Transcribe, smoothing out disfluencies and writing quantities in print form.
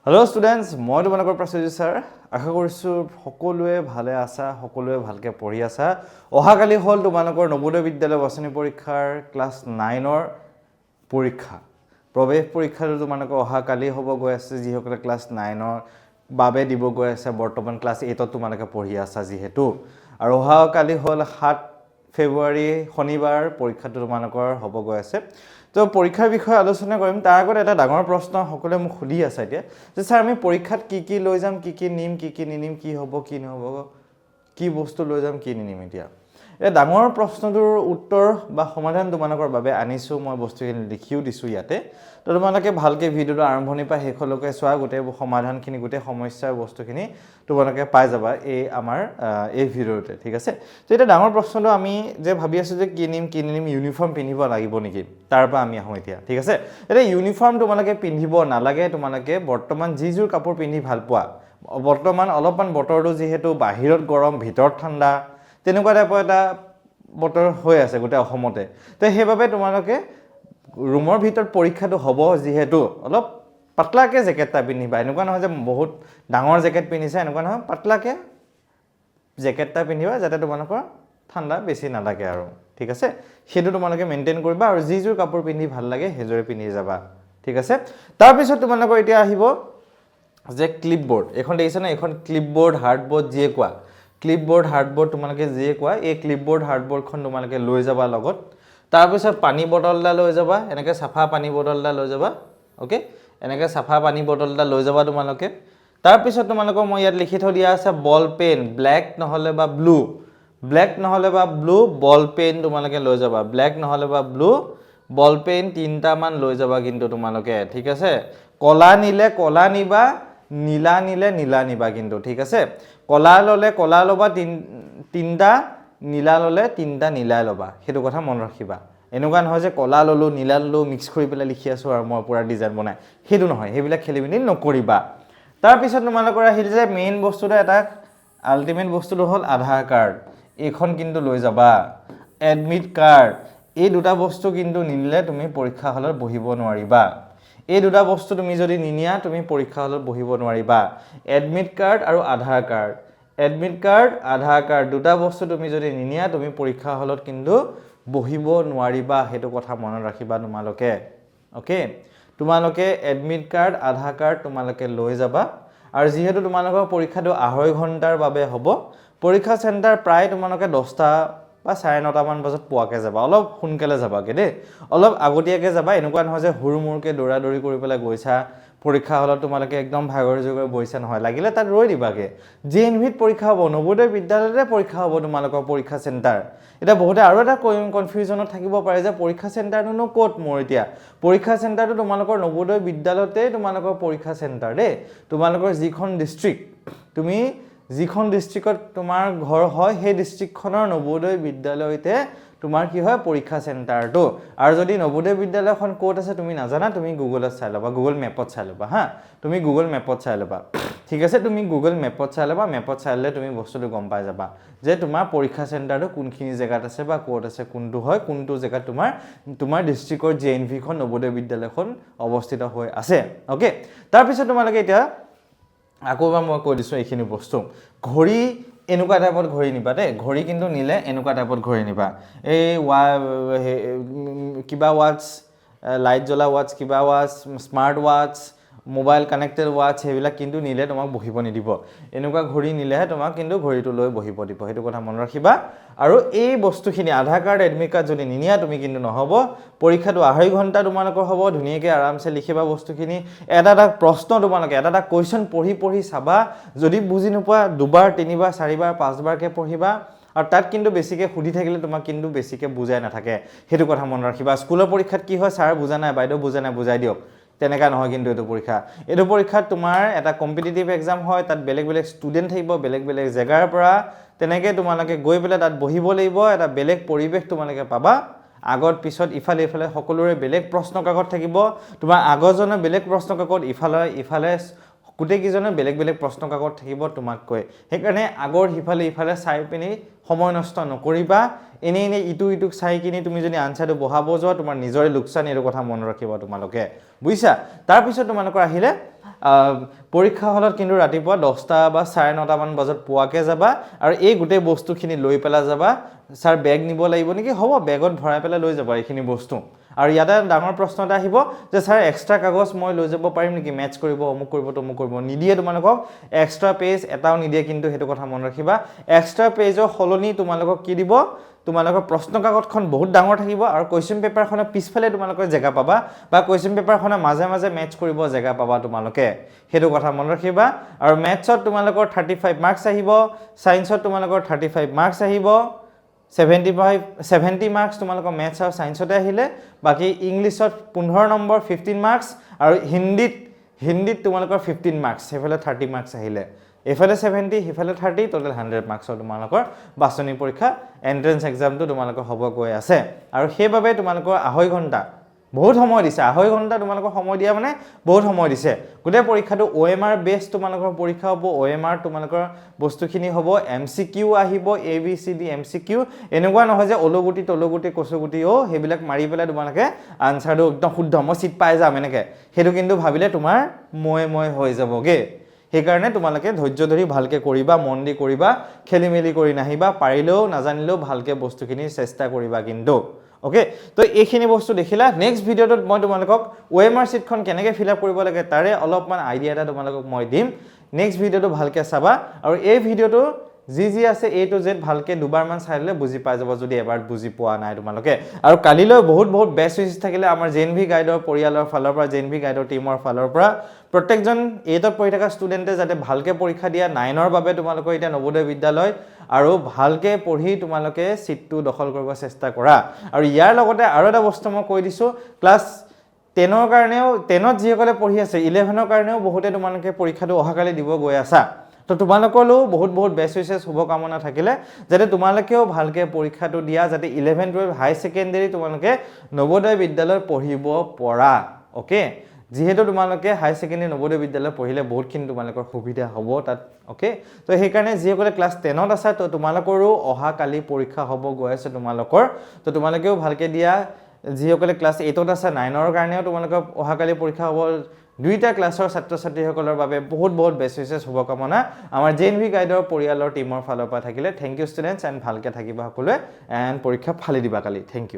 Hello students, মই তোমালোকৰ Prosenjit sir আশা কৰিছো সকলোৱে ভালে আছা সকলোৱে ভালকে পঢ়ি আছা অহাকালি হল তোমালোকৰ নবোদয় বিদ্যালয় বাছনি পৰীক্ষাৰ ক্লাছ 9 ৰ পৰীক্ষা প্ৰৱেশ পৰীক্ষাটো তোমালোকৰ অহাকালি হ'ব গৈ আছে যিসকলে ক্লাছ 9 ৰ বাবে দিব গৈ আছে বৰ্তমান ক্লাছ 8 ত তোমালোকে পঢ়ি আছা যিহেতু আৰু অহাকালি হল 7 ফেব্ৰুৱাৰী শনিবাৰ পৰীক্ষাটো তোমালোকৰ হ'ব গৈ আছে তো পৰীক্ষাৰ বিষয়ে আলোচনা কৰিম তাৰ আগত এটা ডাঙৰ প্ৰশ্ন সকলোৱে মোক খুলি আছে এতিয়া যে স্যাৰ আমি পৰীক্ষাত কি লৈ যাম কি নিম কি নিনিম কি হ'ব কি নহ'ব কি বস্তু লৈ যাম কি নিনিম এতিয়া এই ডাঙৰ প্ৰশ্নটোৰ উত্তৰ বা সমাধান তোমালোকৰ বাবে আনিছো মই বস্তুখিনি লিখিও দিছো ইয়াতে তো তোমালোকে ভালকে ভিডিওটো আৰম্ভণিৰ পৰা শেষলৈকে চোৱা গোটেই সমাধানখিনি গোটেই সমস্যাৰ বস্তুখিনি তোমালোকে পাই যাবা এই আমাৰ এই ভিডিওতে ঠিক আছে তো এটা ডাঙৰ প্ৰশ্নটো আমি যে ভাবি আছো যে কি নিম ইউনিফৰ্ম পিন্ধিব লাগিব নেকি তাৰ পৰা আমি আহো এতিয়া ঠিক আছে এটা ইউনিফৰ্ম তোমালোকে পিন্ধিব নালাগে তোমালোকে বৰ্তমান যিজোৰ কাপোৰ পিন্ধি ভাল পোৱা বৰ্তমান অলপমান বতৰটো যিহেতু বাহিৰত গৰম ভিতৰত ঠাণ্ডা তেনেকুৱা টাইপৰ এটা বতৰ হৈ আছে গোটেই অসমতে তো সেইবাবে তোমালোকে ৰুমৰ ভিতৰত পৰীক্ষাটো হ'ব যিহেতু অলপ পাতলাকে জেকেটটা পিন্ধিবা এনেকুৱা নহয় যে বহুত ডাঙৰ জেকেট পিন্ধিছা এনেকুৱা নহয় পাতলাকে জেকেটটা পিন্ধিবা যাতে তোমালোকৰ ঠাণ্ডা বেছি নালাগে আৰু ঠিক আছে সেইটো তোমালোকে মেইনটেইন কৰিবা আৰু যিজোৰ কাপোৰ পিন্ধি ভাল লাগে হেজৰে পিন্ধি যাবা ঠিক আছে তাৰ পিছত তোমালোকৰ এতিয়া আহিব যে ক্লিপবোৰ্ড এখন দেখিছা না এখন ক্লিপবোৰ্ড হাৰ্ডবোৰ্ড যিয়ে কোৱা ক্লিপবোৰ্ড হাৰ্ডবোৰ্ড তোমালোকে যিয়ে কোৱা এই ক্লিপবোৰ্ড হাৰ্ডবোৰ্ডখন তোমালোকে লৈ যাবা লগত তাৰ পিছত পানী বটলটা লৈ যাবা এনেকৈ সাফা পানী বটলটা লৈ যাবা ওকে এনেকৈ সাফা পানী বটলটা লৈ যাবা তোমালোকে তাৰ পিছত তোমালোকৰ মই ইয়াত লিখি থৈ দিয়া আছে বল পেন ব্ল্যাক নহলে বা ব্লু বল পেন তোমালোকে লৈ যাবা ব্ল্যাক নহলে বা ব্লু বল পেন তিনটা মান লৈ যাবা কিন্তু তোমালোকে ঠিক আছে কলা নিলে কলা নিবা নীলা নিলে নীলা নিবা কিন্তু ঠিক আছে কলা ললে কলা লবা তিনটা নীলা ললে তিনটা নীলা লবা হেতু কথা মন ৰাখিবা এনেকুৱা নহয় যে কলা ললো নীলা ললো মিক্স কৰি পেলাই লিখি আছো আৰু মই পুৰা ডিজাইন বনাই হেতু নহয় হেবিলাক খেলিবিনি নকৰিবা তাৰ পিছত তোমালোকৰ আহিল যে মেইন বস্তুটা এটা আল্টিমেট বস্তুটো হল আধাৰ কাৰ্ড এখন কিন্তু লৈ যাবা এডমিট কাৰ্ড এই দুটা বস্তু কিন্তু নিলে তুমি পৰীক্ষা হলত বহিব নোৱাৰিবা এই দুটা বস্তু তুমি যদি নিনিয়া তুমি পৰীক্ষা হলত বহিব নোৱাৰিবা এডমিট কাৰ্ড আৰু আধাৰ কাৰ্ড এডমিট কাৰ্ড আধাৰ কাৰ্ড দুটা বস্তু তুমি যদি নিনিয়া তুমি পৰীক্ষা হলত কিন্তু বহিব নোৱাৰিবা হেতু কথা মনত ৰাখিবা তোমালোকে ওকে তোমালোকে এডমিট কাৰ্ড আধাৰ কাৰ্ড তোমালোকে লৈ যাবা আৰু যিহেতু তোমালোকৰ পৰীক্ষাটো 2.5 ঘণ্টাৰ বাবে হ'ব পৰীক্ষা চেণ্টাৰ প্ৰায় তোমালোকে 10টা বা 9:30 মান বজাত পোৱাকে যাবা অলপ সোনকালে যাবাকে দেই অলপ আগতীয়াকে যাবা এনেকুৱা নহয় যে হুৰুমুৰকে দৌৰা-দৌৰি কৰি পেলাই গৈছা পৰীক্ষা হলত তোমালোকে একদম ভাগৰ জগৰ বইছা নহয় লাগিলে তাত ৰৈ দিবাকে জেএনভিত পৰীক্ষা হ'ব নবোদয় বিদ্যালয়তে পৰীক্ষা হ'ব তোমালোকৰ পৰীক্ষা চেণ্টাৰ এটা বহুতে আৰু এটা কনফিউজনত থাকিব পাৰে যে পৰীক্ষা চেণ্টাৰটো ক'ত মোৰ এতিয়া পৰীক্ষা চেণ্টাৰটো তোমালোকৰ নবোদয় বিদ্যালয়তে তোমালোকৰ পৰীক্ষা চেণ্টাৰ দেই তোমালোকৰ যিখন ডিস্ট্ৰিক্ট তুমি যিখন ডিস্ট্ৰিক্টত তোমাৰ ঘৰ হয় সেই ডিস্ট্ৰিক্টখনৰ নবোদয় বিদ্যালয়তে তোমাৰ কি হয় পৰীক্ষা চেণ্টাৰটো আৰু যদি নবোদয় বিদ্যালয়খন ক'ত আছে তুমি নাজানা তুমি গুগলত চাই ল'বা গুগল মেপত চাই ল'বা হা তুমি গুগল মেপত চাই ল'বা ঠিক আছে তুমি গুগল মেপত চাই ল'বা মেপত চাইলে তুমি বস্তুটো গম পাই যাবা যে তোমাৰ পৰীক্ষা চেণ্টাৰটো কোনখিনি জেগাত আছে বা ক'ত আছে কোনটো হয় কোনটো জেগাত তোমাৰ ডিস্ট্ৰিক্টৰ জেএনভি খন নবোদয় বিদ্যালয়খন অৱস্থিত হৈ আছে ওকে তাৰ পিছত তোমালোকে এতিয়া আকৌবা মই কৈ দিছো এইখিনি বস্তু ঘড়ী এনেকুৱা টাইপত ঘড়ী নিবা দে ঘড়ী কিন্তু নিলে এনেকুৱা টাইপত ঘড়ী নিবা এই কিবা ওয়াচ লাইট জ্বলা ওয়াচ কিবা watch smart watch mobile connected watch হেবিলাক কিন্তু নিলে তোমাক বহিব নিদিব এনেকুৱা ঘড়ী নিলেহে তোমাক কিন্তু ঘড়ীটো লৈ বহিব দিব হেতু কথা মন ৰাখিবা আৰু এই বস্তুখিনি আধাৰ কাৰ্ড এডমিট কাৰ্ড যদি নিনিয়া তুমি কিন্তু নহব পৰীক্ষাটো 2.5 ঘণ্টা তোমালোকৰ হ'ব ধুনীয়াকৈ আৰামছে লিখিবা বস্তুখিনি এটা প্ৰশ্ন তোমালোকে এটা কোৱেশ্চন পঢ়ি চাবা যদি বুজি নোপোৱা দুবাৰ তিনিবাৰ চাৰিবাৰ পাঁচবাৰকে পঢ়িবা আৰু তাত কিন্তু বেছিকে খুদি থাকিলে তোমাক কিন্তু বেছিকে বুজাই নাথাকে হেতু কথা মন ৰাখিবা স্কুলৰ পৰীক্ষাত কি হয় স্যাৰ বুজা নাই বাইদেউ বুজা নাই বুজাই দিয়ক তেনেকা নহয় কিন্তু এইটো পৰীক্ষা তোমাৰ এটা কম্পিটিটিভ এক্সাম হয় তাত বেলেগ ষ্টুডেন্ট থাকিব বেলেগ জেগাৰ পৰা তেনেকে তোমালোকে গৈ পেলাই তাত বহিব লাগিব এটা বেলেগ পৰিবেশ তোমালোকে পাবা আগত পিছত ইফালে সকলোৰে বেলেগ প্ৰশ্ন কাকত থাকিব তোমাৰ আগজনে বেলেগ প্ৰশ্ন কাকত ইফালে গোটেই কিজনে বেলেগ প্ৰশ্ন কাকত থাকিব তোমাক কৈ সেইকাৰণে আগৰ ইফালে চাই পিনি সময় নষ্ট নকৰিবা এনে ইটুক চাই কিনি তুমি যদি আনসাৰটো বহাব যোৱা তোমাৰ নিজৰে লোকচান এৰ কথা মন ৰাখিবা তোমালোকে বুইছা তাৰ পিছত তোমালোকৰ আহিলে পৰীক্ষা হলত কিন্তু ৰাতিপুৱা 10টা বা 9:30 মান বজাত পোৱাকে যাবা আৰু এই গোটেই বস্তুখিনি লৈ পেলাই যাবা স্যাৰ বেগ নিব লাগিব নেকি হ'ব বেগত ভৰাই পেলাই লৈ যাবা এইখিনি বস্তু আৰু ইয়াতে ডাঙৰ প্ৰশ্ন এটা আহিব যে স্যাৰ এক্সট্ৰা কাগজ মই লৈ যাব পাৰিম নেকি মেটচ কৰিব অমুক কৰিব তমুক কৰিব নিদিয়ে তোমালোকক এক্সট্ৰা পেজ এটাও নিদিয়ে কিন্তু হেতু কথা মন ৰাখিবা এক্সট্ৰা পেজৰ হলনি তোমালোকক কি দিব তোমালোকৰ প্ৰশ্ন কাকতখন বহুত ডাঙৰ থাকিব আৰু কোৱেশ্চন পেপাৰখনৰ পিছফালে তোমালোকৰ জায়গা পাবা বা কোৱেশ্চন পেপাৰখনৰ মাজে মাজে মেটচ কৰিব জায়গা পাবা তোমালোকে হেতু কথা মন ৰাখিবা আৰু মেথছত তোমালোকৰ 35 মাৰ্কস আহিব সায়েন্সত তোমালোকৰ 35 মাৰ্কস আহিব 70 মাৰ্কস তোমালোকৰ মেথছ আৰু সায়েন্সতে আহিলে বাকি ইংলিশত 15 নম্বৰ 15 মাৰ্কস আৰু হিন্দীত তোমালোকৰ 15 মাৰ্কস হেফালে 30 মাৰ্কস আহিলে এফালে 70 হেফালে 30 টোটাল 100 মাৰ্কসৰ তোমালোকৰ বাছনি পৰীক্ষা এন্ট্ৰেন্স এক্সামটো তোমালোকৰ হ'ব গৈ আছে আৰু সেইভাবে তোমালোকৰ 2.5 ঘণ্টা বহুত সময় দিছে 2.5 ঘণ্টা তোমালোকৰ সময় দিয়া মানে বহুত সময় দিছে গোটে পৰীক্ষাটো OMR বেস তোমালোকৰ পৰীক্ষা হ'ব OMR তোমালোকৰ বস্তুখিনি হ'ব MCQ আহিব ABCD MCQ এনেকুৱা নহয় যে অলগুটি তলগুটি কচগুটি ও হেবিলাক মাৰি পেলাই তোমালোকে আনসাৰটো একদম শুদ্ধ মই সিট পাই যাম এনেকে হেতু কিন্তু ভাবিলে তোমাৰ মই হৈ যাবগে সেইকাৰণে তোমালোকে ধৈৰ্য ধৰি ভালকে কৰিবা মন দি কৰিবা খেলিমেলি কৰি নাহিবা পাৰিলেও নাজানিলেও ভালকে বস্তুখিনি চেষ্টা কৰিবা কিন্তু ওকে তো এইখিনি বস্তু দেখিলা নেক্সট ভিডিওত মই তোমালোকক OMR শীটখন কেনেকৈ ফিল আপ কৰিব লাগে তাৰে অলপমান আইডিয়া এটা তোমালোকক মই দিম নেক্সট ভিডিওটো ভালকে চাবা আৰু এই ভিডিওটো জি আছে A to Z ভালকে দুবাৰ মান চাইলে বুজি পাই যাব যদি এবাৰ বুজি পোৱা নাই তোমালোকে আৰু কালিলৈ বহুত বেষ্ট উইচ থাকিলে আমাৰ জেএনভি গাইডৰ পৰিয়ালৰ ফালৰ পৰা জেএনভি গাইডৰ টিমৰ ফালৰ পৰা প্ৰত্যেকজন 8ত পঢ়ি থকা ষ্টুডেন্টে যাতে ভালকে পৰীক্ষা দিয়া 9ৰ বাবে তোমালোকৰ এটা নৱোদয় বিদ্যালয় আৰু ভালকে পঢ়ি তোমালোকে সিটটো দখল কৰিব চেষ্টা কৰা আৰু ইয়াৰ লগতে আৰু এটা বস্তু মই কৈ দিছো ক্লাছ 10ৰ কাৰণেও 10ত যিসকলে পঢ়ি আছে 11ৰ কাৰণেও বহুতে তোমালোকে পৰীক্ষাটো অহাকালি দিব গৈ আছা তো তোমালোকৰও বহুত বেষ্ট উইচেছ শুভকামনা থাকিলে যাতে তোমালোকেও ভালকে পৰীক্ষাটো দিয়া যাতে 11 12 হাই সেকেন্ডাৰী তোমালোকে নৱোদয় বিদ্যালয় পঢ়িব পৰা ওকে যেহেতু তোমালোকে হাই সেকেন্ডাৰী নৱোদয় বিদ্যালয় পঢ়িলে বহুতখিনি তোমালোকৰ সুবিধা হ'ব তাত ওকে তো সেই কাৰণে যিসকলে ক্লাছ 10ত আছে তো তোমালোকৰো অহাকালি পৰীক্ষা হ'ব গৈ আছে তোমালোকৰ তো তোমালোকেও ভালকে দিয়া যিসকলে ক্লাছ 8ত আছে 9ৰ কাৰণেও তোমালোকৰ অহাকালি পৰীক্ষা হ'ব দুইটা ক্লাছৰ ছাত্ৰ ছাত্ৰীসকলৰ বাবে বহুত বেষ্ট উইচেছ শুভকামনা আমাৰ জেএনভি গাইডৰ পৰিয়ালৰ টিমৰ ফালৰ পৰা থাকিলে থ্যাংক ইউ ষ্টুডেন্টস এন্ড ভালকে থাকিবা সকলোৱে এন্ড পৰীক্ষা ফালি দিবা কালি থ্যাংক ইউ